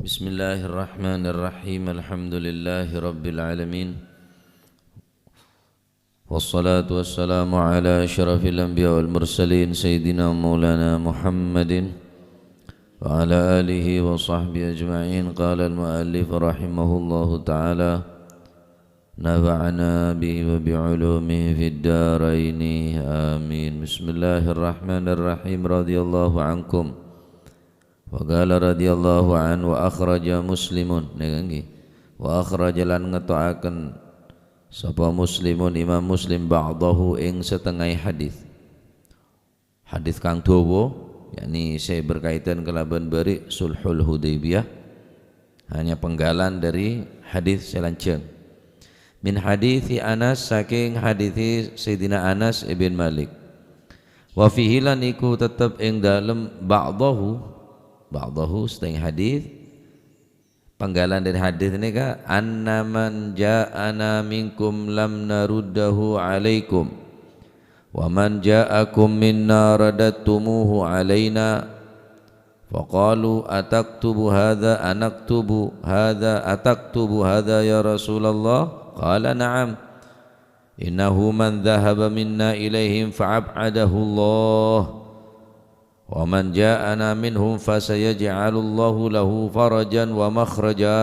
Bismillahirrahmanirrahim. Alhamdulillahi rabbil alamin. Wassalatu wassalamu ala asyrafil anbiya wal mursalin sayyidina maulana Muhammadin wa ala alihi wa sahbihi ajma'in. Qala al-muallif rahimahullahu ta'ala, nafa'ana bihi wa bi'ulumihi fid daraini amin. Bismillahirrahmanirrahim. Radhiyallahu ankum. Wa qala radhiyallahu an wa akhraja muslimun wa akhraja lan ngetoaken sapa muslimun Imam Muslim ba'dahu ing setengah hadis kang dawa, yakni saya berkaitan kelaban bari sulhul Hudaybiyah, hanya penggalan dari hadis selanjutnya min hadithi Anas, saking hadithi Sayyidina Anas ibn Malik. Wa fihi lan iku tetep ing dalem ba'dahu setengah hadis, penggalan dari hadis ini ka annaman ja'ana minkum lam naruddahu alaikum wa man ja'akum minna radattumuhu alaina faqalu ataktubu hadha ataktubu hadha ya Rasulullah, qala na'am innahu man dhahaba minna ilaihim fa'ab'adahu Allah wa man ja'ana minhum fasayaj'alullahu lahu farajan wa makhraja.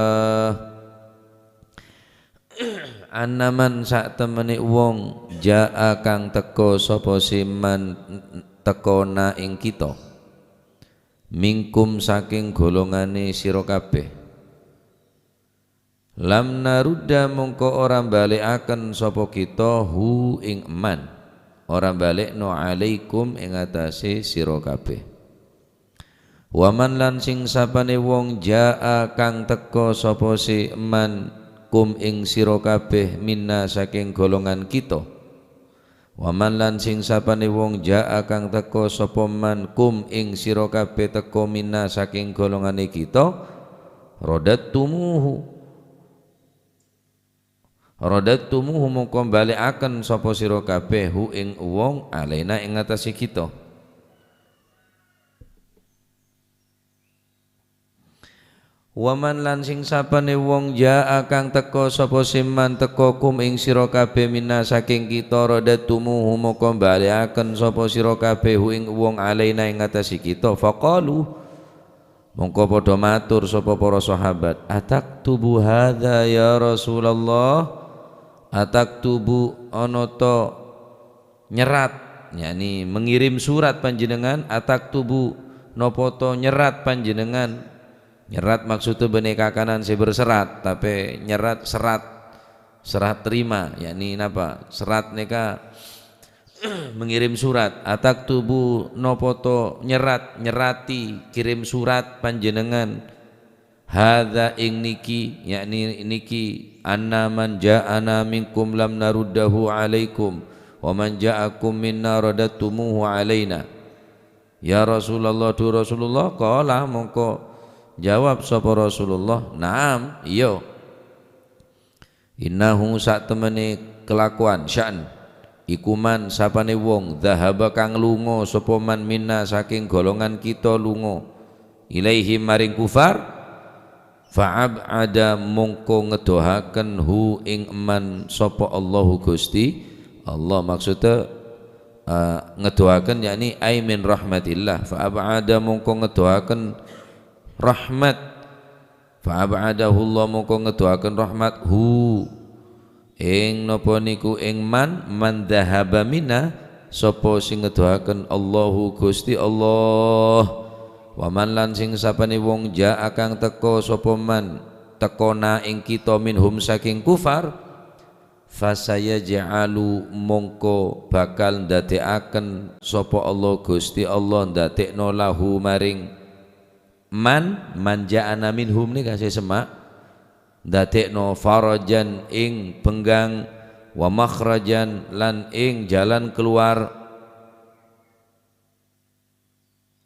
Annaman sak temene wong ja'a kang teka sapa siman tekona ing kita mingkum saking golongane sira kabeh lam narudda mongko ora balekaken sapa kita hu ing eman, orang balik no alaikum ing atase sira kabeh. Waman lan sing sapane wong jaa kang teka sapa si man kum ing sira kabeh minna saking golongan kita. Waman lan sing sapane wong jaa kang teka sapa man kum ing sira kabeh teka minna saking golongane kita, Radattumuhu mongko balekaken sapa sira kabeh hu ing wong alaina ing atase kita. Waman lan sing sapane wong jaa kang teka sapa siman teka kum ing sira kabeh minna saking kita, radattumuhu mongko balekaken sapa sira kabeh hu ing wong alaina ing atase kita. Faqalu mongko padha matur sapa para sahabat, ataktubu hadza ya Rasulullah, ataktubu ana ta nyerat, yakni mengirim surat panjenengan, ataktubu napa ta nyerat panjenengan. Nyerat maksudnya beneka kanan si berserat, tapi nyerat serat terima, yakni napa serat neka mengirim surat. Ataktubu napa ta nyerati kirim surat panjenengan hadza ing niki, yakni niki annaman ja'ana minkum lam naruddahu alaikum wa man ja'akum minna radattumuhu alaina ya Rasulullah. Tu Rasulullah qala mongko jawab sapa Rasulullah, naam iya, innahu sak temene kelakuan sya'an ikuman sapane wong dhahaba kang lunga sapa man minna saking golongan kita lunga ilaihim maring kufar, fa'ab'ada mongko ngedohaken hu ing man sapa Allahu Gusti Allah. Maksudnya ngedohaken yakni ai min rahmatillah, fa'ab'ada mongko ngedohaken rahmat, fa'ab'adahu Allah mongko ngedohaken rahmat hu ing napa niku ing man dhahaba minna sapa sing ngedohaken Allahu Gusti Allah. Wa man lan sing sapane wong jaa kang teka sapa man tekona ing kita minhum saking kufar, fasayaj'alu mongko bakal ndadekaken sapa Allah Gusti Allah ndadekno lahu maring man ja'ana minhum nih kasih semak ndadekno farajan ing penggang wa makhrajan lan ing jalan keluar,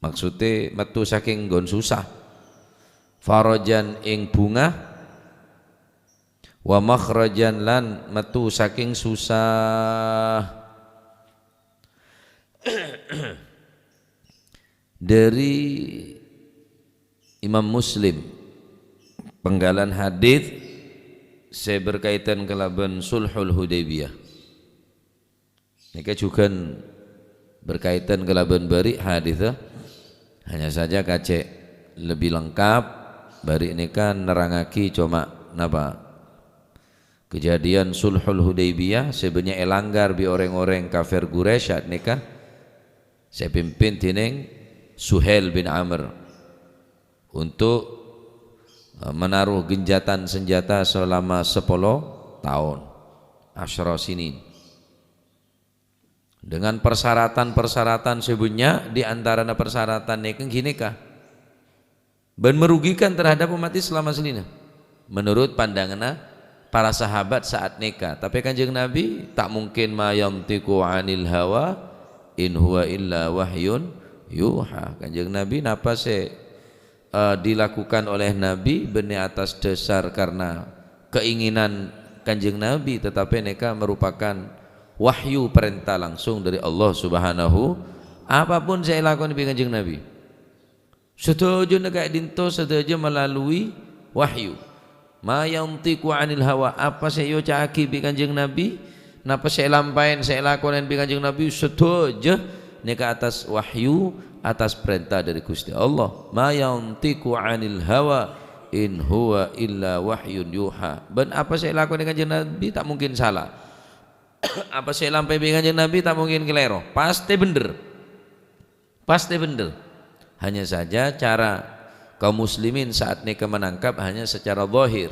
maksudnya metu saking nggon susah, farajan ing bunga wa makhrajan lan metu saking susah. Dari Imam Muslim penggalan hadis saya berkaitan kelaban sulhul Hudaybiyah. Nika juga berkaitan kelaban bari hadis hanya saja kacek lebih lengkap bari nika nerangaki cuma napa kejadian sulhul Hudaybiyah sebenarnya elanggar bi orang-orang kafir Quraisy nika saya pimpin tining Suhail bin Amr untuk menaruh genjatan senjata selama 10 tahun asyra sinin dengan persyaratan-persyaratan sebenarnya di antara persyaratan nekeng gini kah dan merugikan terhadap umat Islam aslinya menurut pandangan para sahabat saat nikah. Tapi Kanjeng Nabi tak mungkin ma yantiqu anil hawa in huwa illa wahyun yuha. Kanjeng Nabi napa dilakukan oleh Nabi benar atas dasar karena keinginan Kanjeng Nabi, tetapi nikah merupakan wahyu perintah langsung dari Allah Subhanahu. Apapun saya lakukan di Kanjeng Nabi setuju kayak dinto setuju melalui wahyu. Ma yantiqu anil hawa, apa saya caki bi Kanjeng Nabi, napa saya lampain saya lakukan bi Kanjeng Nabi setuju nikah atas wahyu, atas perintah dari Gusti Allah. Ma yantiqu anil hawa in huwa illa wahyun yuha. Ben apa saya lakukan dengan Kanjeng Nabi tak mungkin salah. Apa saya lampai dengan Kanjeng Nabi tak mungkin kelero. Pasti bener. Pasti bener. Hanya saja cara kaum muslimin saat nikah menangkap hanya secara zahir.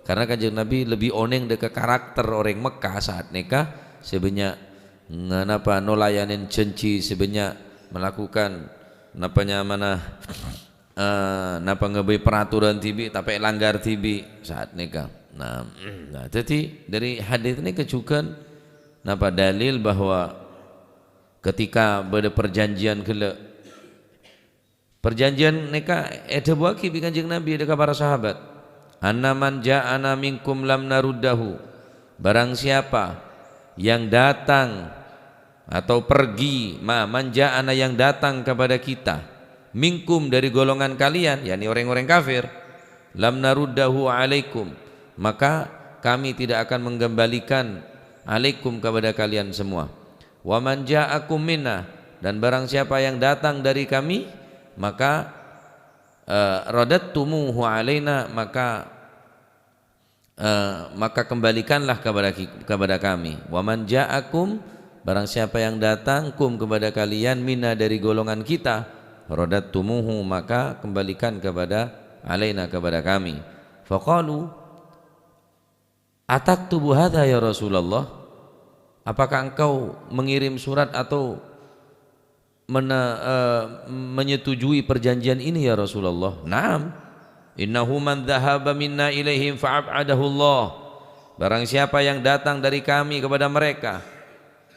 Karena Kanjeng Nabi lebih oneng ke karakter orang Mekah saat nikah sebenarnya napa nolayanin janji sebenarnya melakukan napanya mana napa ngebei peraturan tibi tapi langgar tibi saat nikah. Nah jadi dari hadis ini kejukan napa dalil bahwa ketika pada perjanjian perjanjian nikah ada buaki bi Kanjeng Nabi ada para sahabat annaman ja'ana minkum lam naruddahu, barang siapa yang datang atau pergi manja'ana yang datang kepada kita minkum dari golongan kalian yakni orang-orang kafir lam naruddahu alaikum, maka kami tidak akan mengembalikan alaikum kepada kalian semua. Wa man ja'akum minna, dan barang siapa yang datang dari kami maka radattumuhu alaina, maka kembalikanlah kepada kami. Wa man ja'akum, barang siapa yang datang kum kepada kalian minna dari golongan kita, radattumuhu, maka kembalikan kepada alaina kepada kami. Faqalu ataktubu hadza ya Rasulullah, apakah engkau mengirim surat atau menyetujui perjanjian ini ya Rasulullah? Naam, innahu man dhahaba minna ilaihim fa'ab'adahu Allah, barang siapa yang datang dari kami kepada mereka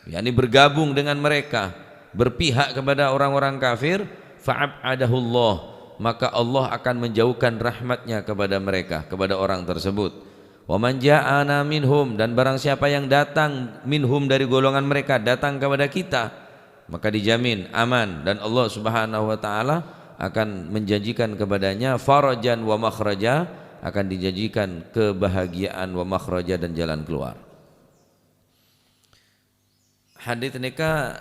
yakni bergabung dengan mereka, berpihak kepada orang-orang kafir, fa'ab'adahu Allah, maka Allah akan menjauhkan rahmatnya kepada mereka, kepada orang tersebut. Wa man ja'ana minhum, dan barang siapa yang datang minhum dari golongan mereka datang kepada kita, maka dijamin aman dan Allah Subhanahu wa taala akan menjanjikan kepadanya farajan wa makhraja, akan dijanjikan kebahagiaan wa makhraja dan jalan keluar. Hadits nika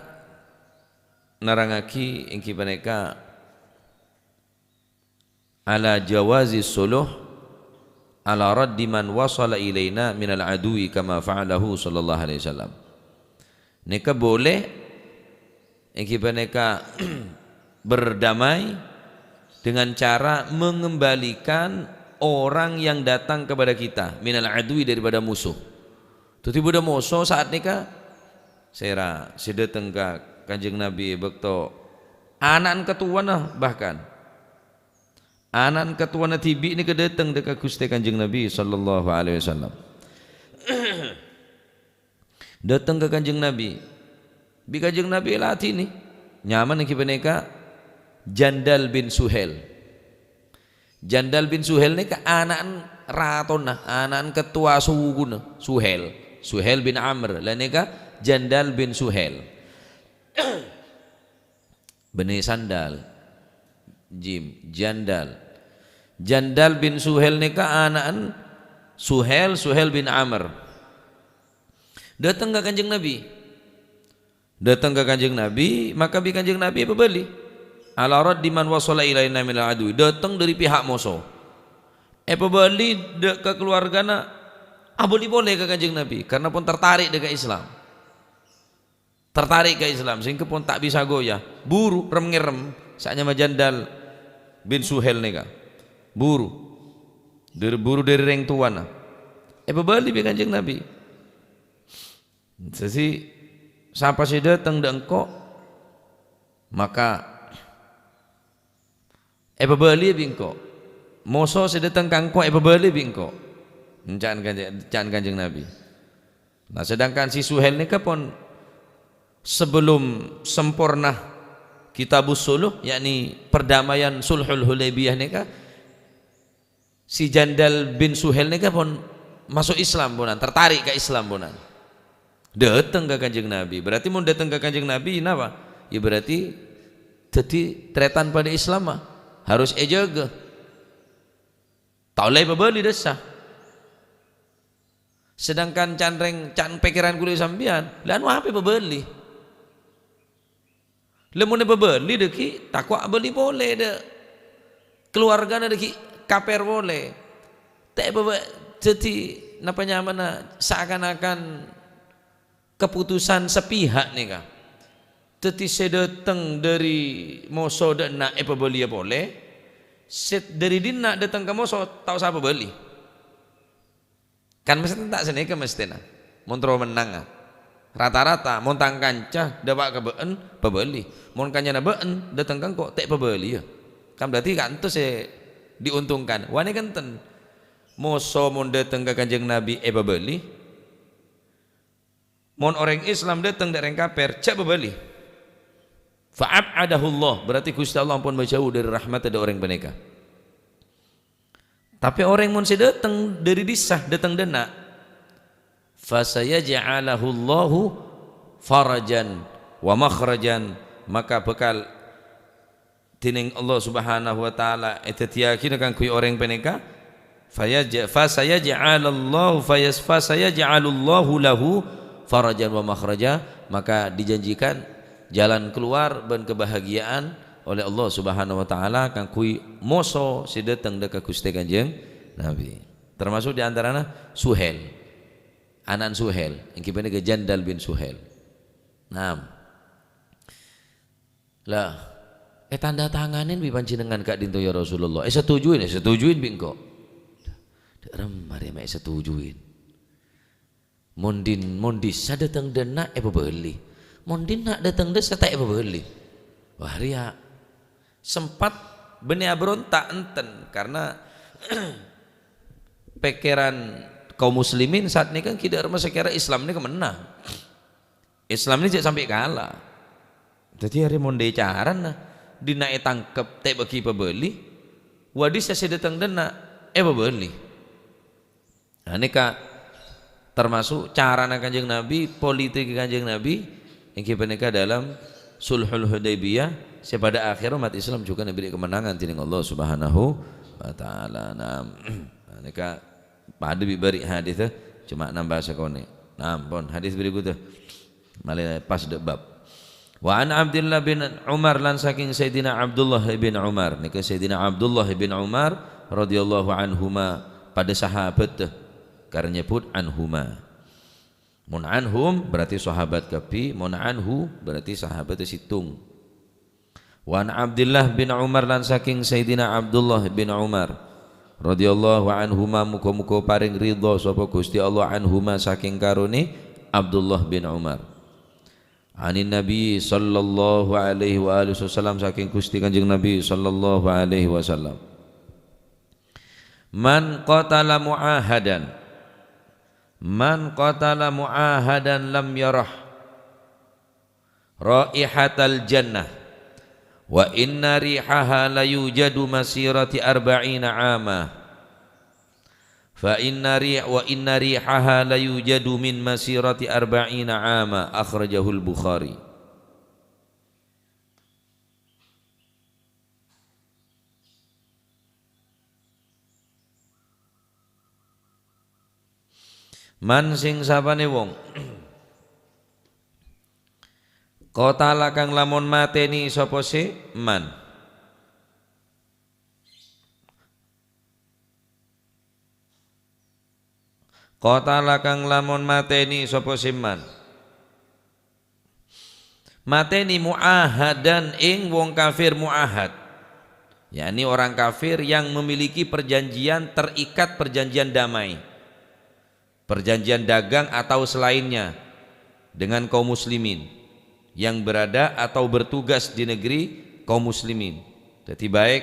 narangaki ingki paneka ala jawazi suluh ala raddi man wasala ilaina minal adui kama fa'alahu sallallahu alaihi wasallam. Nika boleh mereka berdamai dengan cara mengembalikan orang yang datang kepada kita minal adui, daripada musuh. Tuti budak musuh saat nikah sera sedeteng ka Kanjeng Nabi bekto anan ketuana, bahkan anan ketuana tibi ini kedeteng dekat Gusti Kanjeng Nabi sallallahu alaihi wasallam. Datang ke Kanjeng Nabi. Bi Kanjeng Nabi latih ni nyaman ki beneka Jandal bin Suhail. Jandal bin Suhail ni ka anak ratona, anak ketua suku Suhail bin Amr. Lah ni ka Jandal bin Suhail. Bani Sandal, Jim, Jandal. Jandal bin Suhail ni anaan Suhail bin Amr. Datang ke Kanjeng Nabi. Maka bi Kanjeng Nabi beli. Ala raddi man wasala ilaina min al-adwi. Datang dari pihak musuh. Beli ke keluargana. Boleh ke Kanjeng Nabi karena pun tertarik dengan Islam. Sehingga pun tak bisa goyah. Buru rem-ngerem saknya Jandal bin Suhail ni buru dari reng tuan beli bi Kanjeng Nabi. Jadi siapa sih datang dan engkau maka beli bi engkau moso sih datang kangko beli bi engkau jangan Kanjeng Nabi. Nah sedangkan si Suhail ni pun sebelum sempurna Kitabus Suluh yakni perdamaian Sulhul Hudaybiyah ni si Jandal bin Suhail ni pun masuk Islam bonan, tertarik ke Islam bonan. Datang ke Kanjeng Nabi. Berarti mau datang ke Kanjeng Nabi kenapa? Ya berarti jadi tretan pada Islam harus jaga. Tak boleh beli desa. Sedangkan can pikiran kulit sambian, lan apa beli? Lemune beli deki takwa beli boleh dek. Keluarganya deki kaper boleh. Tak jadi napa nyamana seakan-akan keputusan sepihak nih kah. Jadi saya datang dari moso dan nak beli boleh. Set dari dina datang ke moso tahu siapa beli. Kan mesti tak seneka mesti na. Montro menang rata-rata montang kancah dapat kebeen pebeli. Mon kanya na been datang kan kok tak pebeli ya. Kan berarti kan tu saya diuntungkan. Wani kenten moso mon datang ke Kanjeng Nabi beli. Mon orang Islam datang dari kafir cak beli. Fa'abadahullah berarti Gusti Allah pun menjauh dari rahmat ada orang beneka. Tapi orang mun datang dari disah datang dena fasayaj'alahu Allahu farajan wa makhrajan maka bekal tining Allah Subhanahu wa taala etetiakin kan kui orang peneka fasayaj'alallahu fasayaj'alullahu lahu farajan wa makhraja maka dijanjikan jalan keluar dan kebahagiaan oleh Allah Subhanahu wa taala kang kui moso si datang dekat Gusti Kanjeng Nabi. Termasuk di antaranya Suhail. Anan Suhail, yang kipene ke Jandal bin Suhail. Naam. Lah, tanda tanganin bi panjenengan kak dinto ya Rasulullah. Setujuin bi engko. Rem mari mek setujuin. Mondin sadatang dena beli. Mondin nak datang desa tak beli. Wah ria sempat benih berontak enten karena pikiran kaum muslimin saat ini kan kita rumah sekira Islam ini kemenang. Islam ini sampai kalah. Jadi hari monde caran nah dinaik tangkep tak bagi pebeli. Wadis saya datang dena beli. Nah ini kak termasuk cara Kanjeng Nabi, politik Kanjeng Nabi yang kita dalam Sulhul Hudaybiyah pada akhir umat Islam juga diberi kemenangan tining Allah Subhanahu wa taala. Nah, nika pada bibari hadis cuma nambah sekone. Nah, pun hadis berikutnya. Malih pas bab. Wa an Abdullah bin Umar lan saking Sayyidina Abdullah bin Umar. Nika Sayyidina Abdullah bin Umar radhiyallahu anhuma pada sahabat karena nyebut anhuma. Mun anhum berarti sahabat kapi, mun anhu berarti sahabat situng. Wa an Abdullah bin Umar lan saking Sayyidina Abdullah bin Umar radhiyallahu anhuma muga-muga paring ridha sapa Gusti Allah anhuma saking karone Abdullah bin Umar. Anin Nabi sallallahu alaihi wa alihi wasallam saking Gusti Kanjeng Nabi sallallahu alaihi wasallam. Man qatala mu'ahadan lam yarah raihatal jannah wa inna rihaha la yujadu masirati arba'ina ama fa inna rihaha la yujadu min masirati arba'ina ama akhrajahul Bukhari. Man sing sapane wong qatala kang lamun mateni sapa si man qatala kang lamun mateni sapa si man mateni muahadan ing wong kafir muahad, yakni orang kafir yang memiliki perjanjian terikat, perjanjian damai, perjanjian dagang atau selainnya dengan kaum muslimin yang berada atau bertugas di negeri kaum muslimin. Jadi baik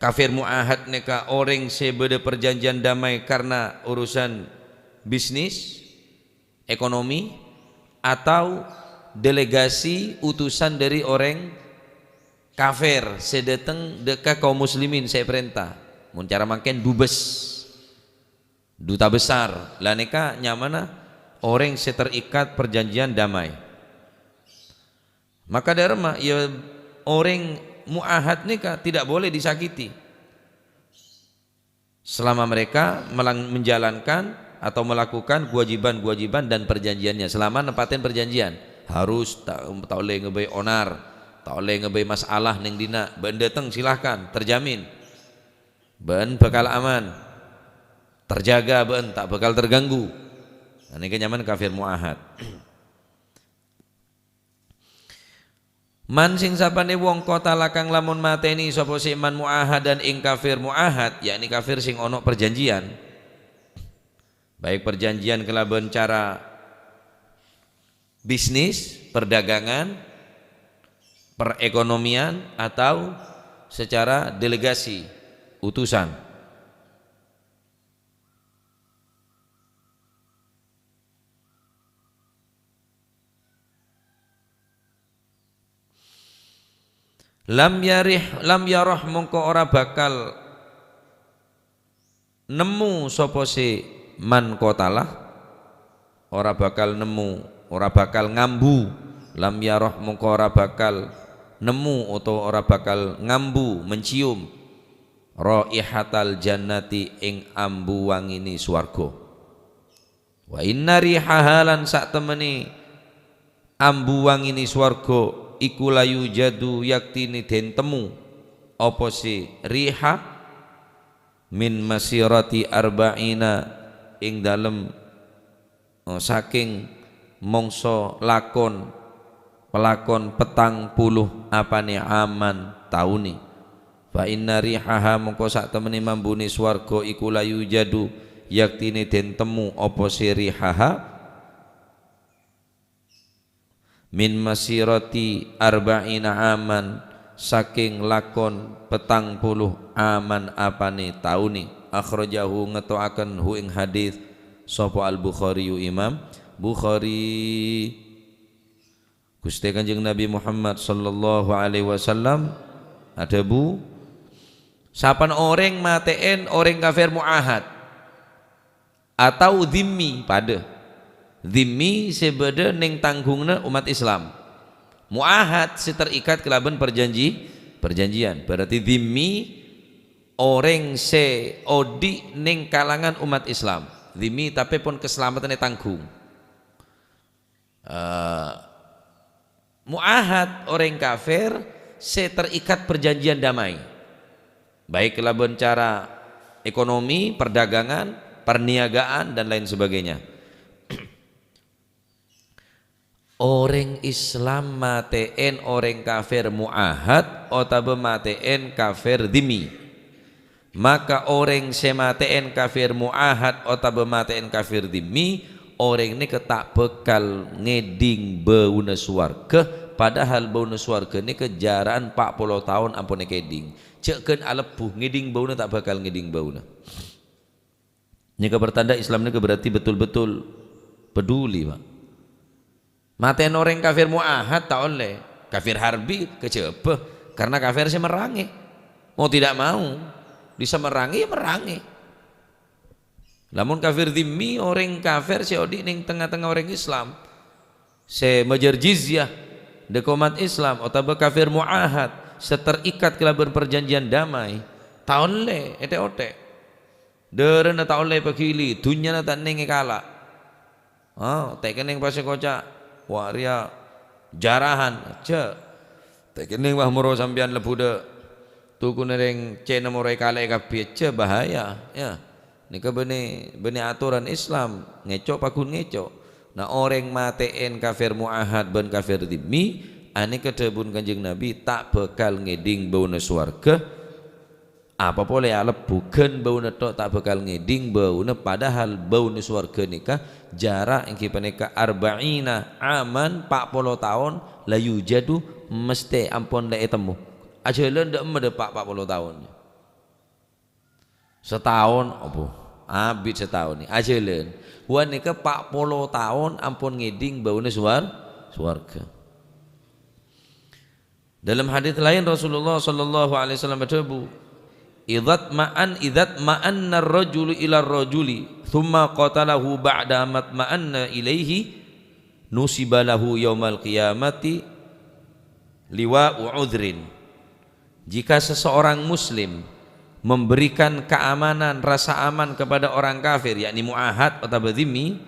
kafir muahad neka orang sebeda perjanjian damai karena urusan bisnis, ekonomi, atau delegasi utusan dari orang kafir sedateng deka kaum muslimin saya perintah mun cara makin dubes duta besar lah neka nyamana orang seterikat perjanjian damai, maka dharma ya orang muahad neka tidak boleh disakiti selama mereka menjalankan atau melakukan kewajiban-kewajiban dan perjanjiannya selama nempatin perjanjian. Harus tak boleh ngebay onar, tak boleh ngebay masalah neng dina ben dateng silahkan terjamin ben bakal aman terjaga ben tak bakal terganggu. Ini kenyaman kafir muahad. Man sing sapane wong kota lakang lamun mateni sapa si man muahad dan ing kafir muahad, yakni kafir sing ono perjanjian, baik perjanjian kelaban cara bisnis, perdagangan, perekonomian atau secara delegasi, utusan. Lam yarah mongko ora bakal nemu sapa si man kotalah, ora bakal nemu, ora bakal ngambu. Lam yarah mongko ora bakal nemu atau ora bakal ngambu mencium raihatal jannati ing ambu wangini swarga. Wa inna rihaha lan sak temeni ambu wangini swarga iku layu jadu yaktini den temu apa si riha min masirati arba'ina ing dalem saking mongso lakon pelakon petang puluh apane aman tauni. Fa inna rihaha mongko sak temene mambune swarga iku layu jadu yaktine den temu apa si rihaha min masirati arba'ina aman saking lakon petang puluh aman apane tauni. Akhrajahu ngetoaken hu ing hadis sapa al-Bukhari Imam Bukhari. Gusti Kanjeng Nabi Muhammad sallallahu alaihi wasallam ada bu sapan orang mateen orang kafir muahad atau dhimmi pada dhimmi sebeda ning tanggungna umat Islam, muahad terikat kelaban perjanjian berarti dhimmi orang se odi ning kalangan umat Islam, dhimmi tapi pun keselamatannya tanggung. Muahad orang kafir terikat perjanjian damai baik kelaban cara ekonomi, perdagangan, perniagaan dan lain sebagainya. Orang Islam mateen orang kafir muahad atau mateen kafir dhimmi, maka orang semateen kafir muahad atau mateen kafir dhimmi orang ini ketak bekal ngeding bauna swarga, padahal bauna swarga ini kejaraan 40 tahun ampun ngeding cekkan alepuh ngeding bauna tak bakal ngeding bauna. Ini pertanda Islam ini berarti betul-betul peduli Pak. Maten orang kafir muahad tak oleh, kafir harbi kecepeh karena kafir saya merangi, mau tidak mau bisa merangi ya merangi. Namun kafir dhimmi orang kafir seodi ning tengah-tengah orang Islam se majer jizyah dekomat Islam atau kafir muahad seterikat kelaban perjanjian damai taon le ete ote Deren tak oleh pakili, dunia na tak nengi kala. Tak kening pasal kocak, waria jarahan, ce. Tak kening bah moro sambian lepu de, tuku nereng cina morai kala kapi, ce bahaya, ya. Nika bene aturan Islam, ngecok pakun ngecok. Nah orang matein kafir muahad ben kafir dhimmi, ane ketebun kanjeng Nabi tak bekal ngeding bau swarga. Apa boleh alep bukan bau tok tak bakal ngeding bau padahal bau swarga nikah jarak yang kita nikah arba'ina aman 40 tahun layu jadu mesti ampun lek temu aja ndak mede 40 tahun setahun apa abid setahun ni aja len wan nikah 40 tahun ampun ngeding bau swarga. Dalam hadis lain Rasulullah sallallahu alaihi wasallam berdebu idzat ma'anna ar-rajulu ila ar-rajuli thumma qatalahu ba'da matma'anna ilaihi nusiba lahu yaumal qiyamati liwa'u udhrin. Jika seseorang muslim memberikan keamanan rasa aman kepada orang kafir yakni muahad atau dhimmi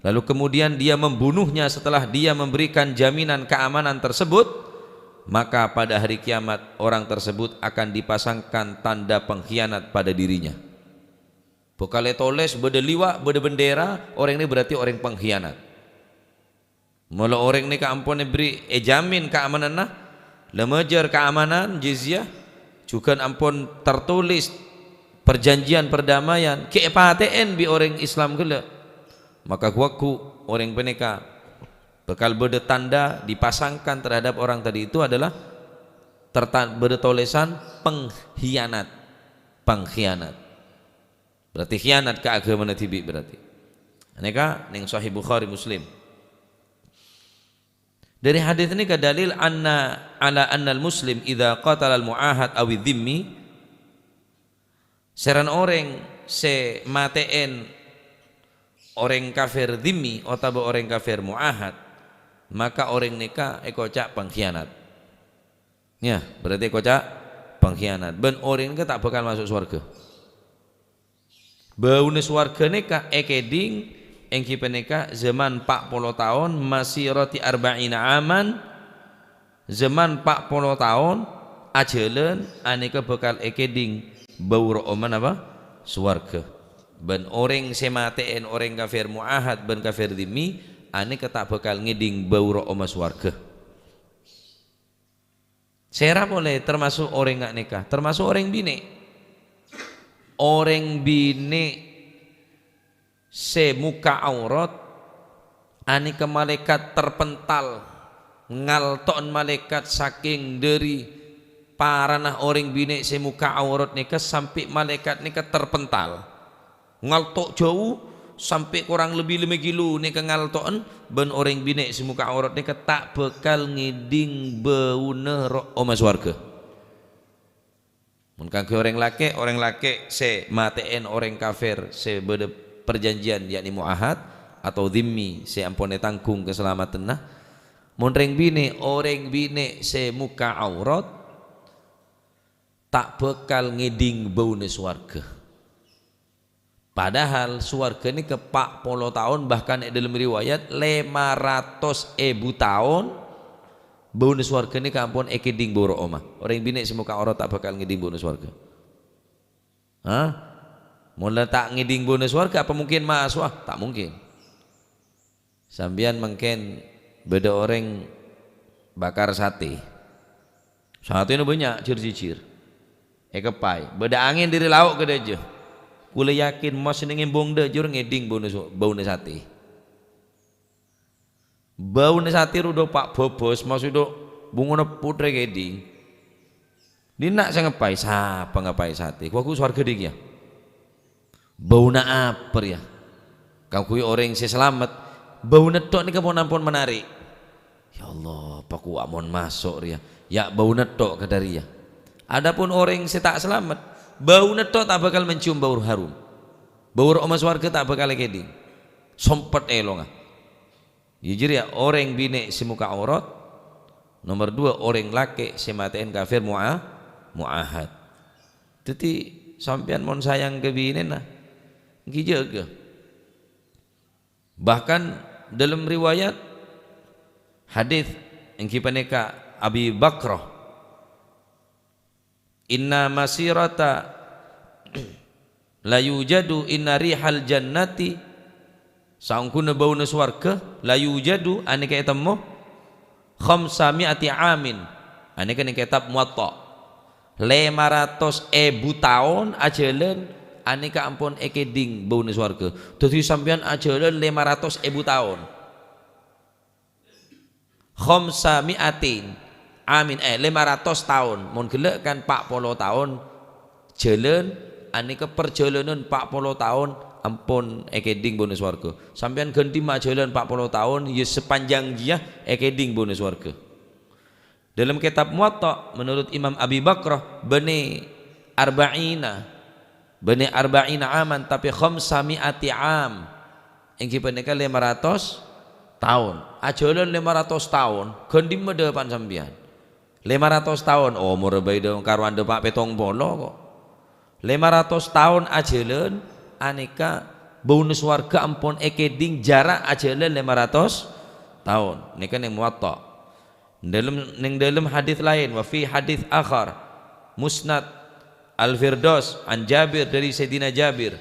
lalu kemudian dia membunuhnya setelah dia memberikan jaminan keamanan tersebut, maka pada hari kiamat orang tersebut akan dipasangkan tanda pengkhianat pada dirinya. Pokale toles beda liwa beda bendera, orang ini berarti orang pengkhianat. Mula orang ini keampun beri jamin keamanan nah, lemejar keamanan jizyah, juga ampun tertulis perjanjian perdamaian, kepaten bi orang Islam gila. Maka kuaku orang peneka bakal bertanda dipasangkan terhadap orang tadi itu adalah bertulisan pengkhianat. Berarti khianat ke agama tibi berarti. Aneka ning Sahih Bukhari Muslim. Dari hadis ini ke dalil anna al-muslim idza qatala al-muahad aw dhimmi seran orang se mateen orang kafir dhimmi atau orang kafir muahad maka orang nikah ekocak pengkhianat. Ya, berarti ekocak pengkhianat. Ben orang nikah tak bakal masuk surga. Bau surga nikah ekeding engki penikah zaman 40 tahun masih roti arba'ina aman zaman 40 tahun ajelen aneka bakal ekeding bau roman apa? Surga. Ben orang semateen orang kafir muahad ben kafir dhimmi ane tak bakal ngeding bau oma swarga. Sera boleh termasuk orang nggak nikah, termasuk orang bini. Orang bini semuka aurat, ane ke malaikat terpental, ngalton malaikat saking dari paranah orang bini semuka aurat nikah sampai malaikat nikah terpental, ngaltok jauh. Sampai kurang lebih 5 kilo ni kengal toan ben orang bini semuka aurat ni tak bekal ngiding beuna oma swarga. Mun kangge orang laki se mateen orang kafir se beda perjanjian yakni muahad atau dhimmi se ampone tanggung keselamatan nah. Mun orang bini se muka aurat tak bekal ngiding beuna swarga. Padahal swarga ini ke 40 tahun bahkan dalam riwayat 500.000 tahun bau swarga ini kampun ekeding boro oma. Orang bini semuka orang tak bakal ngeding bau swarga. Mula tak ngeding bau swarga apa mungkin mas? Wah tak mungkin. Sambian mungkin beda orang bakar sate. Sate ini banyak cir-cicir. Kepai. Beda angin dari lauk ke aja. Kula yakin mas nengin bong de jur ngeding bau sate. Bau sate rudo pak bobos mas rudo bungono putre ngeding. Di nak saya ngapai siapa ngapai sate. Kuaku swarga dik ya. Bau na aper ya. Kau kui orang saya selamat. Bau netok ni kapon ampun menarik. Ya Allah, paku amon masuk ya. Ya bau netok kadari ya. Adapun orang saya tak selamat. Bau netok tak bakal mencium bau harum. Bau oma swarga tak bakal keding. Sompet elonga. Jadi ya orang bini semuka aurat. Nomor 2 orang laki semateen kafir muahad. Jadi sampean mon sayang ke bini nah. Gijaga. Bahkan dalam riwayat hadis yang kipaneka Abi Bakrah, inna masirata la yujadu inna rihal jannati, saungkuna bauna swarga la yujadu ane ka etamo khamsamiati amin, ane kan kitab Muwatta 500.000 tahun ajalan ane ka ampun ekeding bauna swarga. Dadi sampean ajalan 500.000 tahun. Khamsamiatin amin 500 tahun. Mun gelek kan 40 tahun jalan ane ke perjalanan 40 tahun ampun ekeding bonus warga. Sampean ganti majalan 40 tahun ya sepanjang dia ekeding bonus warga. Dalam kitab Muwatta menurut Imam Abi Bakrah bani arba'ina aman, tapi khamsamiati am yang kipanika 500 tahun. Ajalan 500 tahun ganti medepan sampean 500 tahun. Oh murabai dong karuan Pak Petong Polo kok 500 tahun ajalan aneka bonus warga ampun ekeding jarak ajalan 500 tahun. Ini kan yang Muwatta. Dalam hadis lain, wa fi hadis akhar Musnad Al-Firdaus an Jabir dari Sayyidina Jabir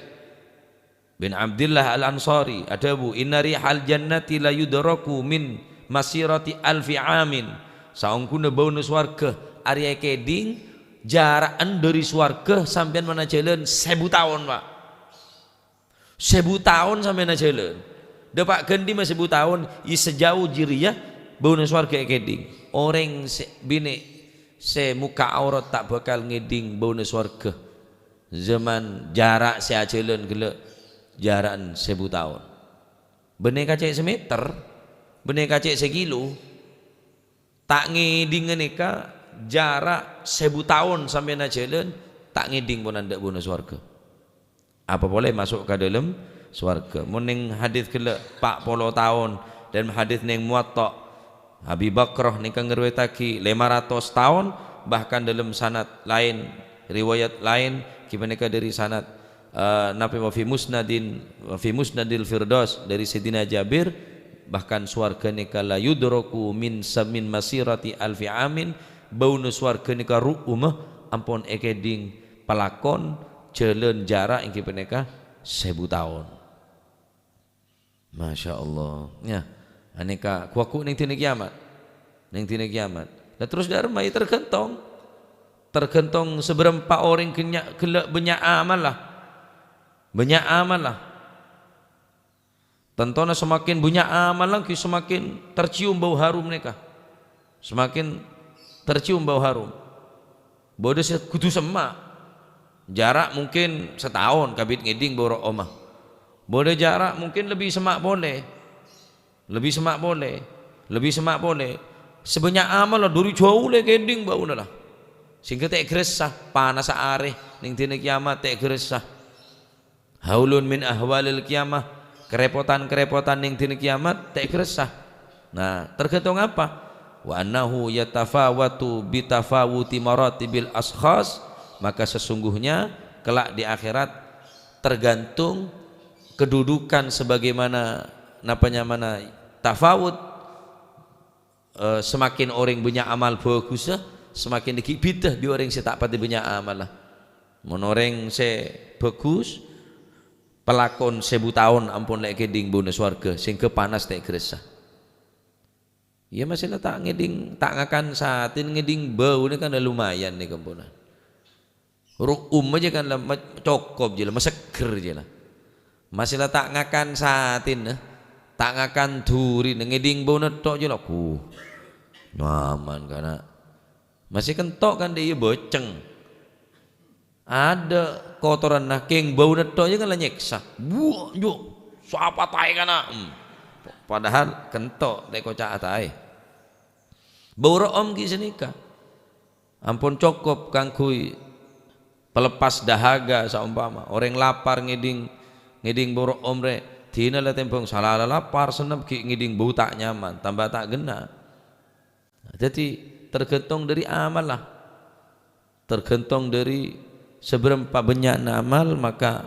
bin Abdullah Al-Ansari adabu inna rihal jannati la yudraku min masirati alfi amin, saungkuna bonus warga area ekeding jarakan dari swarga sampean mana jalan 1000 tahun Pak. 1000 tahun sampean jalan. Depak ganti mah 1000 tahun i sejauh jiriyah bonus swarga ekeding. Orang bini muka aurat tak bakal ngeding bonus swarga. Zaman jarak jalan gelek jarakan 1000 tahun. Benih kacek semeter, benih kacek sekilo. Tak ngeding neka jarak 1000 tahun sampai na jalan tak ngeding pun anda bonus swarga. Apa boleh masuk ke dalam swarga? Muning hadis kele 40 tahun dan hadis ning Muwatta Abi Bakrah ning ngerwetaki 500 tahun, bahkan dalam sanad lain riwayat lain kipanika dari sanad nabi wa fi musnadil firdaus dari Sayyidina Jabir, bahkan swarga nika la yudraku min samin masirati alfi amin, bauna swarga nika ru'umah ampun ekeding pelakon jalan jarak ingki peneka 1000 tahun. Masya Allah ya aneka kuaku ning dina kiamat, ning dina kiamat. Nah terus darmai tergantung seberapa orang kenyak gelak banyak amal lah. Tentunya semakin banyak amal lagi semakin tercium bau harum mereka, semakin tercium bau harum. Bodoh kudu semak jarak mungkin setahun kabit ngeding borok omah. Bodoh jarak mungkin lebih semak boleh. Sebanyak amal lah dari jauh le ngeding bau lah. Sehingga tak geresah panas areh ning dina kiamat tak geresah. Haulun min ahwalil kiamah, kerepotan ning dina kiamat tak geresah. Nah, tergantung apa? Wa annahu yatafawatu bitafawuti maratibil ashkhas, maka sesungguhnya kelak di akhirat tergantung kedudukan sebagaimana mana tafawut, semakin orang punya amal bagus semakin dikibidah di orang tak pati punya amal lah. Mun orang se bagus pelakon 1000 tahun ampun lek keding bonus warga sing kepanas tak gresah. Ya masalah tak ngeding tak ngakan saatin ngeding bau ini kan lumayan nih kampunan. Aja kan lah cokop je lah, seger je lah. Masalah tak ngakan saatin tak ngakan duri ngeding bau netok je lah ku nyaman karena masih kentok kan dia boceng ada kotoran naking bau netok je kan lah nyeksa buah juk siapa tai kana padahal kentok dek kocak atai bau room ki senika ampun cokop kangkui pelepas dahaga saumpama orang lapar ngeding bau room re dina lah tempong salah lapar senep ki ngiding bau tak nyaman tambah tak gena. Jadi tergantung dari amal lah, tergantung dari seberapa banyak amal maka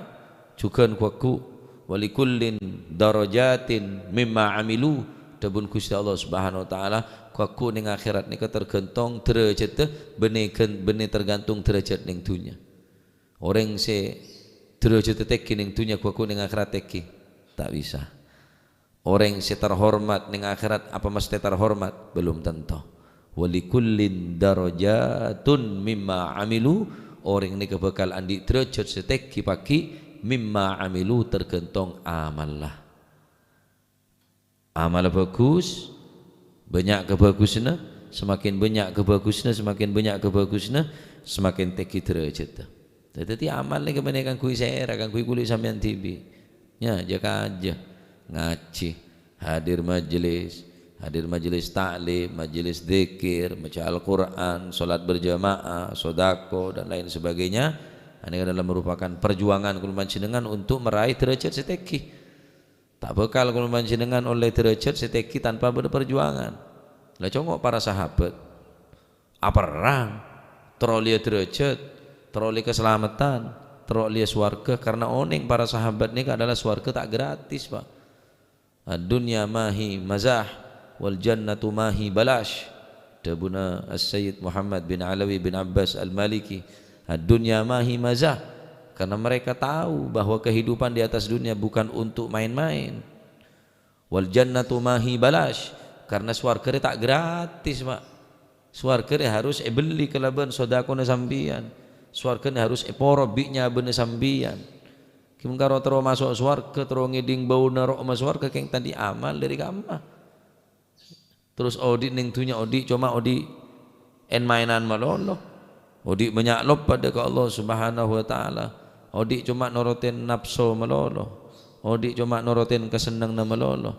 Cukan kuaku walikullin darajatin mimma amilu tabun Gusti Allah Subhanahu wa taala kuaku ning akhirat nika tergantung derajat benih tergantung derajat ning dunya. Orang se derajat teki ning dunya kuaku ning akhirat teki tak bisa. Orang se terhormat ning akhirat apa mesti terhormat belum tentu. Walikullin darajatun mimma amilu orang ini bakal andi derajat seteki pagi mimma amilu tergantung amal lah. Amal bagus banyak kebagusnya, semakin banyak kebagusnya semakin teki derajat. Jadi amal ni kebanyakan kui saya akan kui kulit sampean tibi. Ya jaga aja ngaji, hadir majelis taklim, majelis zikir, baca Al-Quran, solat berjamaah, sodako dan lain sebagainya. Ini adalah merupakan perjuangan kula panjenengan untuk meraih derajat seteki. Tak bekal kula panjenengan oleh derajat seteki tanpa berperjuangan. Lah congok para sahabat perang teroleh derajat, teroleh keselamatan, teroleh swarga karena oning para sahabat ini adalah swarga tak gratis, Pak. Dunia mahi mazah wal jannatu mahi balash. Dabuna As-Sayyid Muhammad bin Alawi bin Abbas Al-Maliki, dunia mahi mazah, karena mereka tahu bahwa kehidupan di atas dunia bukan untuk main-main. Wal jannatu mahi balash, karena swarga tak gratis, Pak. Swarga harus beli kelaban sodakona sambian. Swarga harus poro biknya bener sambian. Kimengkaro terus masuk swarga terus ngiding bau narok mas swarga keng tadi amal dari kamma. Terus odi ning dunya odi cuma odi en mainan malolo. Odi menyaklop pada ke Allah Subhanahu wa taala. Odi cuma norotin nafsu malolo. Odi cuma norotin kesenang na malolo.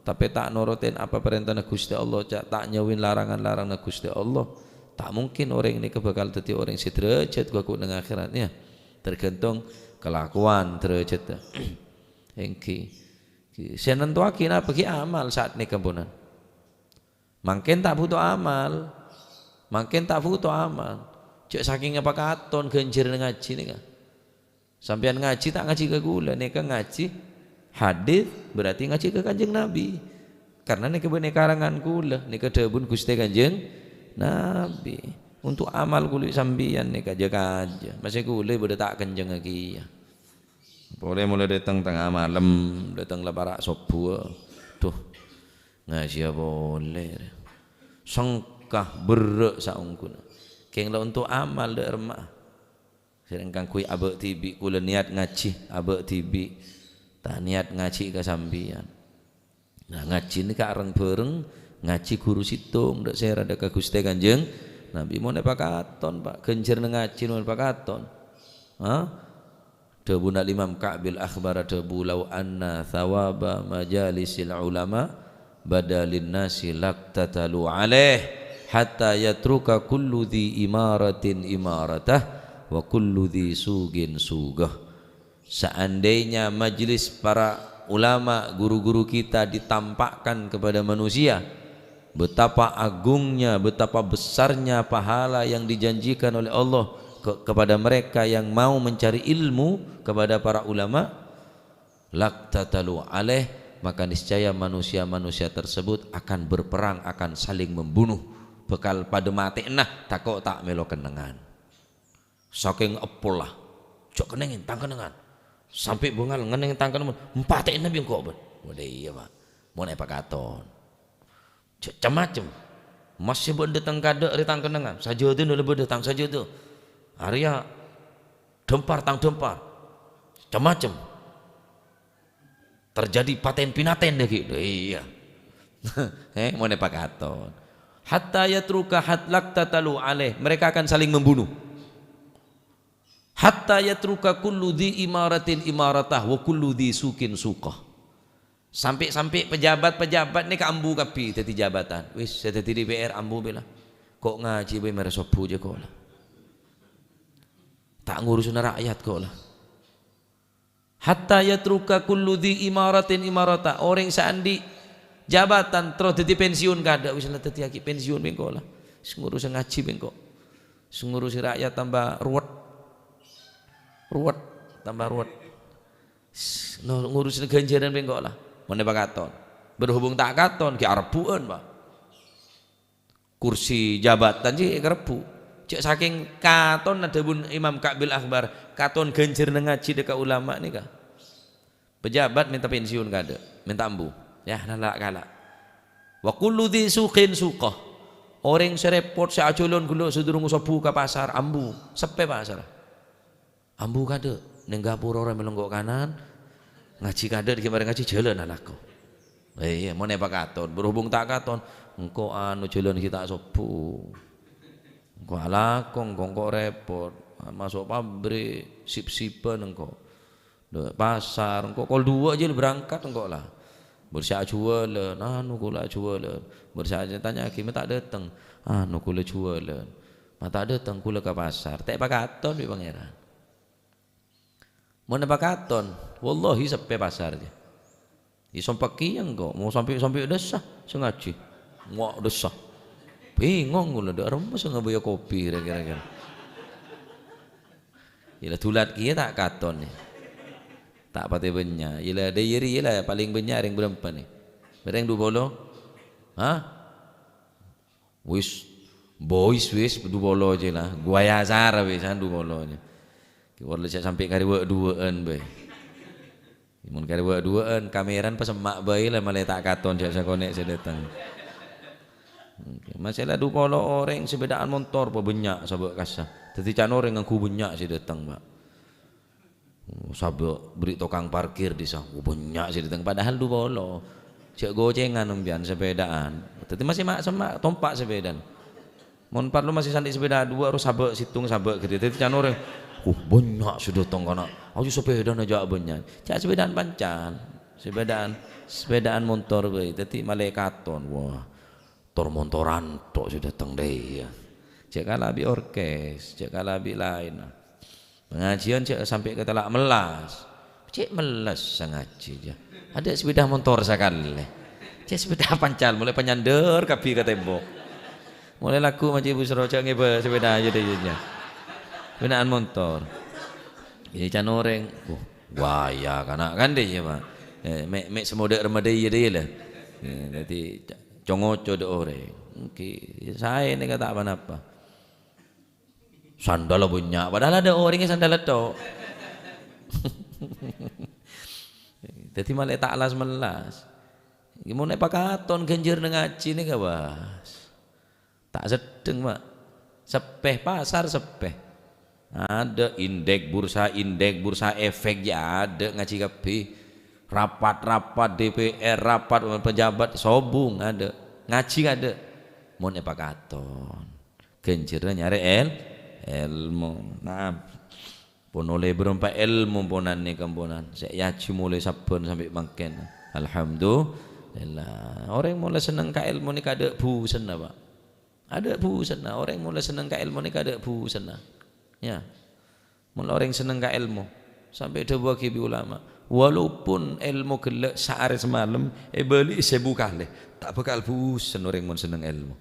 Tapi tak norotin apa perintah na Gusti Allah, tak nyawin larangan-larang na Gusti Allah. Tak mungkin orang ini bakal dadi orang sederajat ku nang akhiratnya. Tergantung kelakuan derajat. Engki. Senentuake napa ki amal saat ini kampunan. Mungkin tak butuh amal. Cek saking apa katon genjer ngaji nika. Sampean ngaji tak ngaji ke gula nika ngaji hadis berarti ngaji ke Kanjeng Nabi. Karena nika bene karangan kula nika dawuh Gusti Kanjeng Nabi. Untuk amal kulit sambian nika jaga aja. Masih kulit beda tak kenceng lagi ya. Boleh mulai datang tengah malam, datang lebarak subuh. Tuh ngaji boleh. Sengkah berek saungkun. Kenglah untuk amal dek remah. Sedangkan kui abek tibi kula niat ngaji abek tibi. Tak niat ngaji ke sambian. Nah ngaji ni kareng bareng ngaji guru situng dak saya rada ka Gusti Kanjeng Nabi mau nek pakaton Pak genjer ngaji mun pakaton. Dawuh Imam Ka'bil akhbar dawu law anna thawaba majalisil ulama badalin nasi laqtatalu alaih hatta yatruka kullu dhi imaratin imaratah wa kullu dhi sugin sugah. Seandainya majlis para ulama guru-guru kita ditampakkan kepada manusia, betapa agungnya, betapa besarnya pahala yang dijanjikan oleh Allah kepada mereka yang mau mencari ilmu kepada para ulama, laqtatalu alaih, maka niscaya manusia-manusia tersebut akan berperang, akan saling membunuh. Bekal pada mati nah takok tak melo kenengan. Saking epul lah, jok kenengin tang kenengan. Sampai bungal ngeneng tang kenengan, empatin nabi kok ben. Udah iya Pak. Mau nek pakaton. Macam-macam. Masih benda tang kada ri tang kenengan. Saja tu nule benda tang saja tu. Arya dempar tang dempar. Macam-macam. Terjadi paten pinaten deh gitu. Iya. Mau nek pakaton. Hatta yatruka hatlak tatalu alaih, mereka akan saling membunuh. Hatta yatruka kullu dhi imaratin imaratah wa kullu dhi sukin suqah. Sampai pejabat-pejabat ni kambu kapi tadi jabatan. Wis saya tadi DPR ambu bela. Kok ngaji be meresopu je kok lah. Tak ngurusin rakyat kok lah. Hatta yatruka kullu dhi imaratin imaratah, orang seandi jabatan terus jadi pensiun kada wis lah tadi aki pensiun bengko lah. Ngurus ngaji bengko. Ngurus rakyat tambah ruwet tambah ruwet. No ngurus ganjaran bengkok lah. Mana Pak Katon. Berhubung tak katon ki arbuan Pak. Kursi jabatan sih kerbu. Cek saking katon ada bun Imam Ka'bil Akbar katon ganjar ngaji dekat ulama nih kah. Pejabat minta pensiun kada, minta ambu. Ya nalak kalak. Wa kullu dhi suqin suqah. Orang serepot seaculun gula sedurung sobu ke pasar ambu, sepe pasar. Ambu kada, ning gapura orang melonggok kanan. Ngaji kada di kemarin ngaji jalan anakku. Iya, mau Pak Katon, berhubung tak katon, engkau anu jalan kita sobu. Engkau alakong, engkau repot, masuk pabrik, sip-sipan engkau. Pasar, engkau kol dua aja berangkat engkau lah. Bersiap jualan, anu kula jualan. Bersiap tanya kimi tak datang, anu kula jualan. Mata datang kula ke pasar. Tak Pak Katon di pangeran. Mau Pak Katon, wallahi sepe pasar dia. Isompak yang kok mau sampai desah sengaji. Mau desah. Bingung kula dak remes ngabaya kopi kira-kira. Ila tulat kia tak katon ni. Tak pati benya. Ila dayeri ila paling benya ring berapa ni? Bereng 2 bolo? Ha? Wis boys wis 2 bolo je lah. Guaya azar wis 2 bolo je. Wala siya sampai kariwa 2an be. Mun kariwa 2an kameran pas emak bae lah malah tak katon siya konek saya datang. Masalah 2 bolo orang sebedaan motor apa benyak sabak kasah. Dadi can orang ngaku benyak saya datang, Pak. Sabak beri tukang parkir di sana banyak sih datang padahal 2 bolo cek gocengan umbian sepedaan tapi masih mak semak tompak sepedaan mon parlo masih sandik sepeda 2 harus sabak situng sabak gede tapi can orang banyak sudah tong kana aku sepeda aja banyak cak sepedaan pancan sepedaan motor bae tapi malekaton wah tor montoran tok sudah datang deh ya cek kala bi orkes cek kala bi lain pengajian cek sampai ke telak melas cek melas ngaji aja ada sepeda motor sekali cek sepeda pancal mulai penyander kapi ke tembok mulai laku macam ibu seroca ngebe sepeda aja deh sepedaan motor ini can orang waya kanak kan deh ya Pak mek semodek remedai ya deh lah jadi congoco de orang saya ini kata apa-apa sandal banyak padahal ada orangnya sandal itu jadi malah tak alas melas gimana Pak Katon ganjir ngaji nih kawas tak sedeng Pak sepeh pasar sepeh ada indeks bursa efek ya ada ngaji kapi rapat DPR rapat pejabat sobung ada ngaji ada mau Pak Katon ganjirnya nyari ilmu nah pun oleh berempat ilmu ponan ni kamponan saya yaci mulai saben sampai makan alhamdulillah orang mulai senang ka ilmu ni kada busen Pak ada busen orang mulai senang ka ilmu ni kada busen ya mulai orang senang ka ilmu sampai ada bagi ulama walaupun ilmu gelek sehari semalam beli sebuka leh tak bakal busen orang mun senang ilmu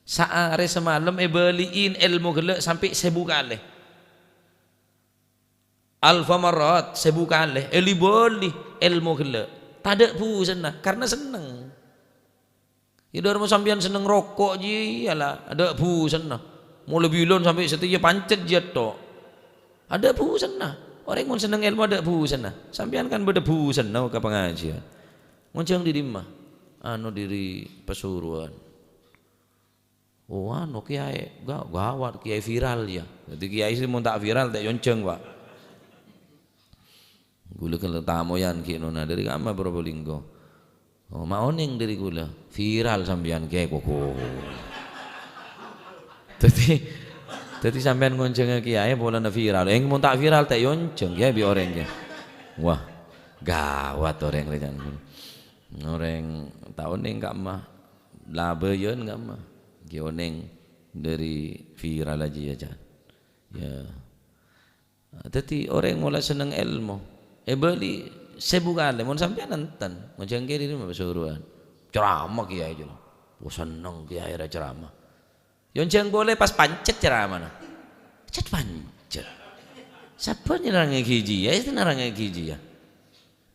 sehari semalam beliin ilmu gelek sampai 1000 kali alfa marat 1000 kali beli ilmu gelek tak ada pusan karena seneng ya mau sampean seneng rokok je yalah ada pusan mau lebih lon sampai setia pancet je tok ada pusan orang mau seneng ilmu ada pusan sampean kan beda pusan ke pengajian muncang di dimah anu diri pesuruan oh anu kiai gawat kiai viral ya jadi kiai sih mau tak viral tak yonceng Pak gula kalau tamu yang kinona dari kama Probolinggo oh maoning dari gula viral sampean kiai koko jadi sampean ngonceng kiai boleh na viral yang mau tak viral tak yonceng ya bi orangnya wah gawat orang rekan orang tahun ini enggak mah labeun enggak mah gioneng dari viral aja ya ya jadi orang mulai seneng ilmu beli 1000 kali mau sampai nonton mau jangan di rumah pesuruan ceramah kiai aja oh seneng kiai ada ceramah yang jangan boleh pas pancet ceramah pancet siapa nih orang gigi ya itu orang gigi ya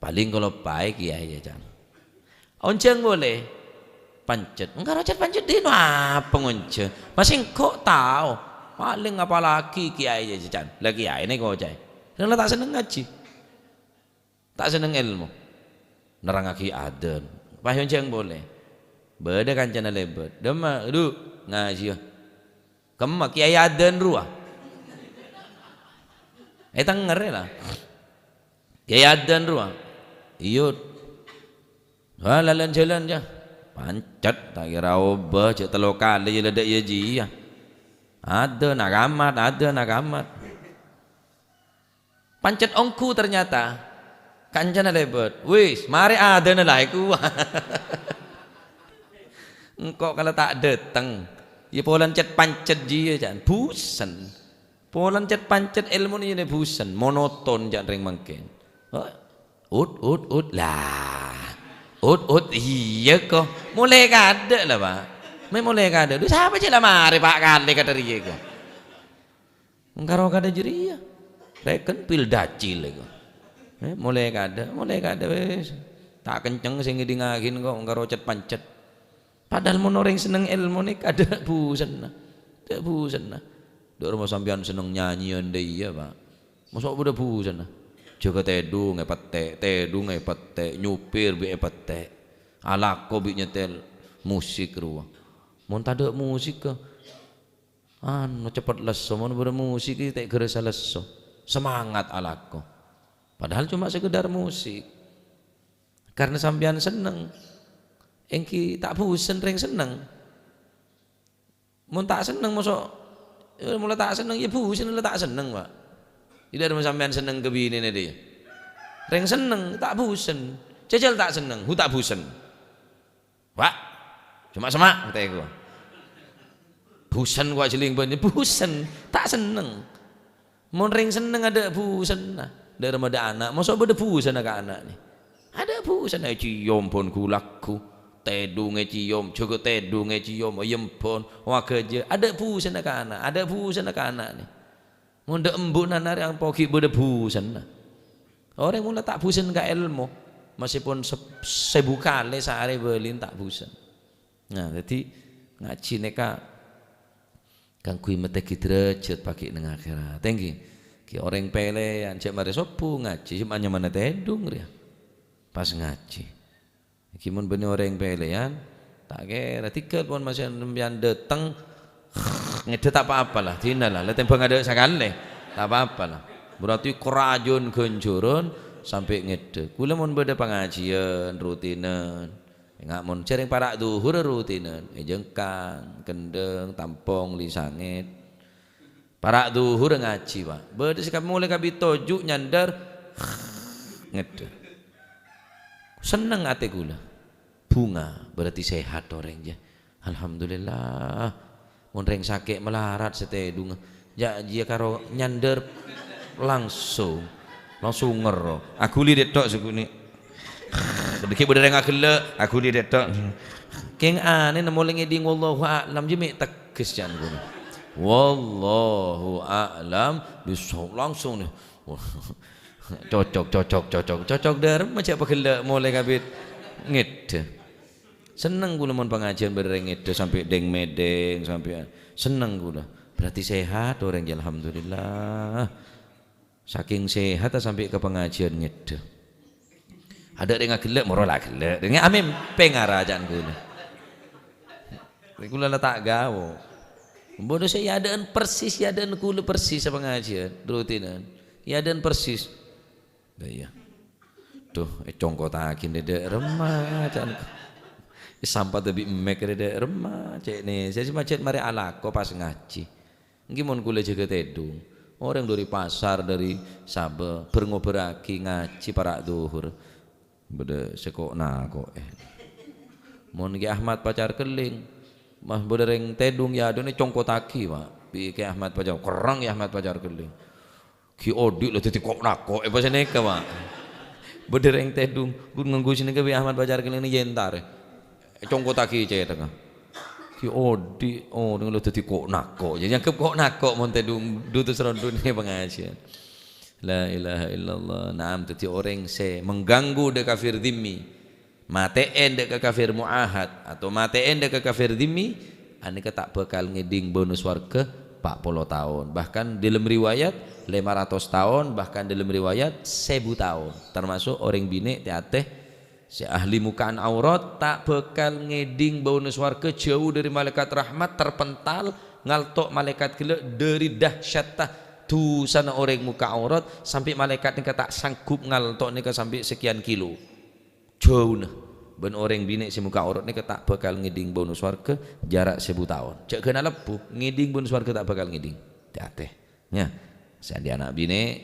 Paling kalau baik ya jan. Onceng boleh. Pancet. Enggak rocet pancet dino apa ngonceng. Masih kok tahu. Paling apalagi kiai aja jan. Lagi kiai ini kok cai. Karena tak seneng ngaji. Tak seneng ilmu. Nerangaki aden. Pas onceng boleh. Beda kancana lebat. Dema du ngaji. Kemak kiai aden ruah. Denger lah. Kiai aden ruah. Iyut. Lalan jalan aja. Pancet tak kira obah cek telo kali je ledak ye ji ya. Ada nak amat. Pancet ongku ternyata. Kancana lebat. Wis, mari ada lah iku. Engkau kalau tak datang, ya polan cet pancet ji ya jan. Busen. Polan cet pancet ilmu ni je busen, monoton jan ring mangken. Ut lah. Ut iya kok. Mulai kada lah Pak. Mulai kada. Lu siapa je lah mari Pak kali kata dia kok. Engkau kada jeria. Reken pil dacil kok. Mulai kada wes. Tak kenceng sing ngidingakin kok engkau cet pancet. Padahal mun orang seneng ilmu ni kada busen nah. Tak busen nah. Dok rumah sampean seneng nyanyian deh iya Pak. Mosok udah busen nah. Jaga tedung petek nyupir bi petek alako bi nyetel musik ruang mun tak ada musik ke anu cepat leso mun bermusik tak gerasa leso semangat alako padahal cuma sekedar musik karena sampean seneng engki tak bosen ring seneng mun tak seneng mosok mulai tak seneng ya bosen tak seneng Pak. Tidak ada sampean seneng ke bini dia. Reng seneng tak busen. Cecel tak seneng, hu tak busen. Pak, cuma semak kata aku. Busen gua jeling banyak busen, tak seneng. Mun reng seneng ada busen nah. Dari ada anak, mosok beda busen ke anak ni. Ada busen ai cium pun kulakku. Tedung cium, juga tedung cium, ayam pun wah kerja. Ada busen ke anak, ada busen ke anak ni. Munda embun nanar yang poki beda busen. Orang mula tak busen ke ilmu, meskipun sebukale sehari belin tak busen. Nah, jadi ngaji neka kang kui mete derajat pakai nang akhirat. Tengki, ki orang pele yang cek mari sopu ngaji cuma mana tedung dia. Pas ngaji. Ki mun bener orang pele yan, tak kira tiket pun masih nembian datang. Ngedet apa-apa lah, dina lah, tembang ada sekali, tak apa-apa lah. Berarti kerajun genjoron sampai ngedet. Kula mun beda pengajian rutinan, enggak mun cering para duhur rutinan, jengkang, kendeng, tampong, lisangit. Para duhur ngaji Pak. Beda sekali mulai kabi tojuk nyandar ngedet. Seneng ate kula. Bunga berarti sehat orangnya. Alhamdulillah. Mun reng sakit melarat setedung ya dia karo nyander langsung ngero aku li detok sekuni deki beda reng akele aku li detok keng ane nemu lengi ding wallahu a'lam jemi teges jan guna wallahu a'lam bisa langsung nih cocok der macam pakele mulai kabit ngit seneng gula mon pengajian bereng itu sampai deng medeng sampai seneng gula berarti sehat orang ya alhamdulillah saking sehat sampai ke pengajian itu ada dengan gelek morolah gelek dengan amin pengarajaan gula tak gawo bodoh saya adaan persis ya adaan gula persis pengajian rutinan ya adaan persis iya tuh congkotakin dede remajan sampah tapi mek rede remah cek nih saya cuma cek mari alako pas ngaji gimana kule jaga tedung orang dari pasar dari Sabah berngobraki ngaji para duhur beda sekok nako mon ki Ahmad pacar keling mah beda reng tedung ya adone congkotaki Pak pi ki Ahmad pacar kerang ya Ahmad pacar keling ki odik lho dadi kok nako pas neka Pak beda reng tedung gun nganggo sini ke Ahmad pacar keling ni yentar congko taki cek tengah ki odi dengan lo tadi kok nako jadi yang kok nako monte dung dutus rondun ini pengajian La ilaha illallah. Naam, tadi orang se mengganggu dek kafir dhimmi, mateen dek kafir muahad atau mateen dek kafir dhimmi, ane tak bakal ngeding bonus warga 40 tahun. Bahkan dalam riwayat 500 tahun, bahkan dalam riwayat 1000 tahun. Termasuk orang bine teateh si ahli mukaan aurat tak bakal ngeding bonus warga jauh dari malaikat rahmat, terpental ngaltok malaikat gila dari dahsyatah tu sana orang muka aurat sampai malaikat ni tak sanggup ngaltok ni sampai sekian kilo jauh nah ben orang bini si muka aurat ni tak bakal ngiding bonus warga jarak 1000 tahun cak kena lepuh ngiding bonus warga tak bakal ngiding teh nya sandi anak bini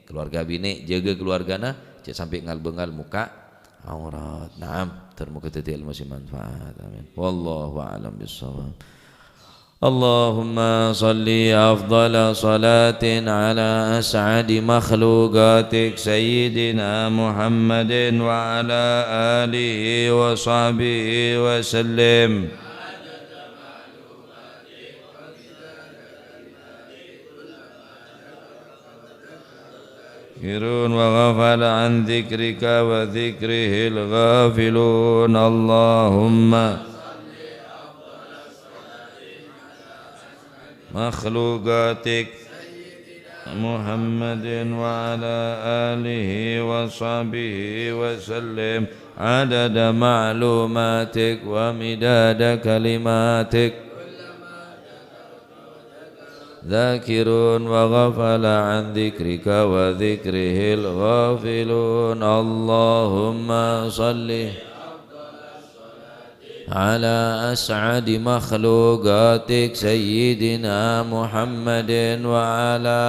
keluarga bini jaga keluargana cak sampai ngalbengal muka aurat. Naam termuka tadi ilmu si manfaat. Amin. Wallahu a'lam bissawab. اللهم صل أفضل صلاة على أسعد مخلوقاتك سيدنا محمد وعلى آله وصحبه وسلم. يرون وغفل عن ذكرك وذكره الغافلون. اللهم مخلوقاتك محمد وعلى آله وصحبه وسلم عدد معلوماتك ومداد كلماتك. ذاكرون وغفل عن ذكرك وذكره الغافلون. اللهم صل على أسعد مخلوقاتك سيدنا محمد وعلى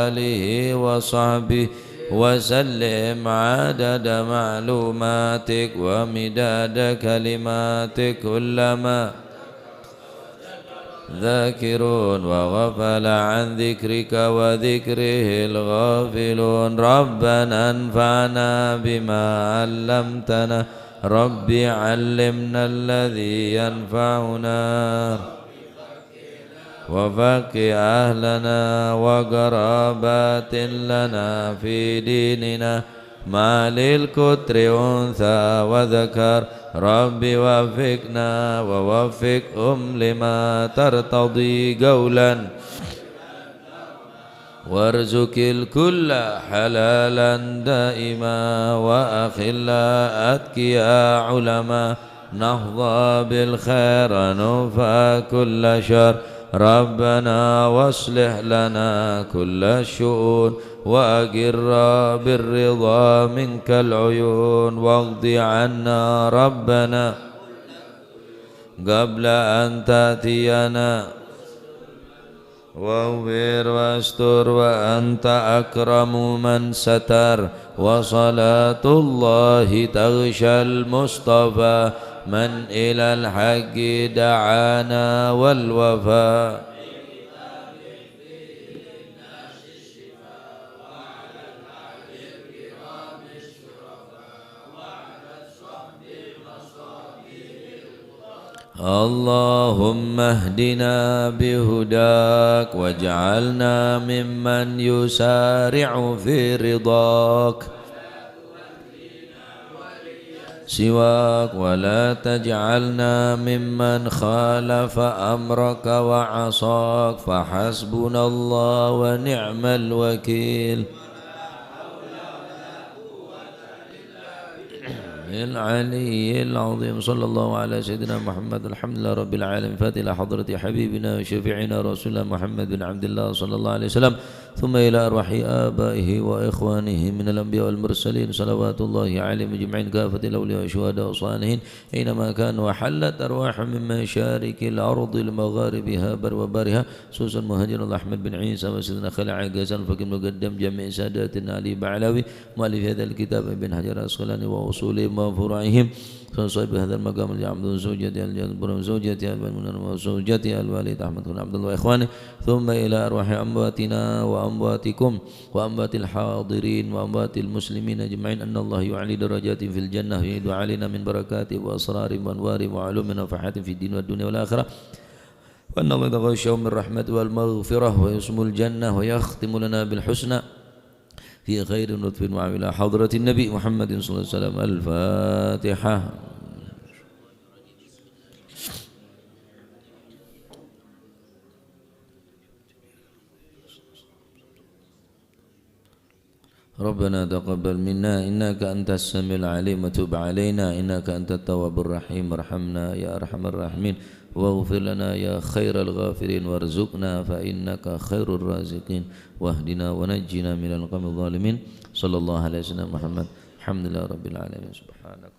آله وصحبه وسلم عدد معلوماتك ومداد كلماتك. كلما ذاكرون وغفل عن ذكرك وذكره الغافلون. ربنا انفعنا بما علمتنا ربي علمنا الذي ينفعنا وفقه أهلنا وقرابات لنا في ديننا ما للكتر أنثى وذكر ربي وفقنا ووفقهم لما ترتضي قولا وارزق الكل حلالا دائما وأخلا أتقيا علما نهضى بالخير نوفى كل شر. ربنا واصلح لنا كل الشؤون وأقر بالرضا منك العيون واقض عنا ربنا قبل أن تأتينا واغفر واستر وأنت أكرم من ستر. وصلاة الله تغشى المصطفى من إلى الحق دعانا والوفاء. اللهم اهدنا بهداك واجعلنا ممن يسارع في رضاك سواك ولا تجعلنا ممن خالف أمرك وعصاك فحسبنا الله ونعم الوكيل. العلي العظيم. صلى الله على سيدنا محمد. الحمد لله رب العالمين. فاتح إلى حضرة حبيبنا وشفيعنا رسول الله محمد بن عبد الله صلى الله عليه وسلم ثم إلى أرواح آبائه وإخوانه من الأنبياء والمرسلين صلوات الله عليهم أجمعين كافة الأولياء والشهداء والصالحين أينما كانوا وحلت أرواح من مشارق الأرض لمغاربها بر وبرها خصوصا مهاجر الله أحمد بن عيسى وسيدنا خلع عقازان فقيه مقدم جميع ساداتنا علي بعلوي مؤلف هذا الكتاب ابن حجر العسقلاني وأصولهم وفروعهم فصيب هذا المقام اللي عبد زوجتي الجبر زوجتي المنون وزوجتي الوالد أحمد بن عبد الله وإخوانه ثم إلى أرواح أمواتنا وأمواتكم وأموات الحاضرين وأموات المسلمين أجمعين أن الله يعلي درجات في الجنة ويعيد علينا من بركاته وأسرار وأنوار وعلوم ونفحات في الدين والدنيا والآخرة وأن الله يتغشوا من رحمته والمغفرة ويسمو الجنة ويختم لنا بالحسنى في خير لطف وعلى حضرة النبي محمد صلى الله عليه وسلم. الفاتحة. ربنا تقبل منا إنك أنت السميع العليم وتب علينا إنك أنت التواب الرحيم. ارحمنا يا أرحم الراحمين واغفر لنا يا خير الغافرين وارزقنا فإنك خير الرازقين واهدنا ونجنا من القوم الظالمين. صلى الله عليه وسلم محمد. الحمد لله رب العالمين. سبحانك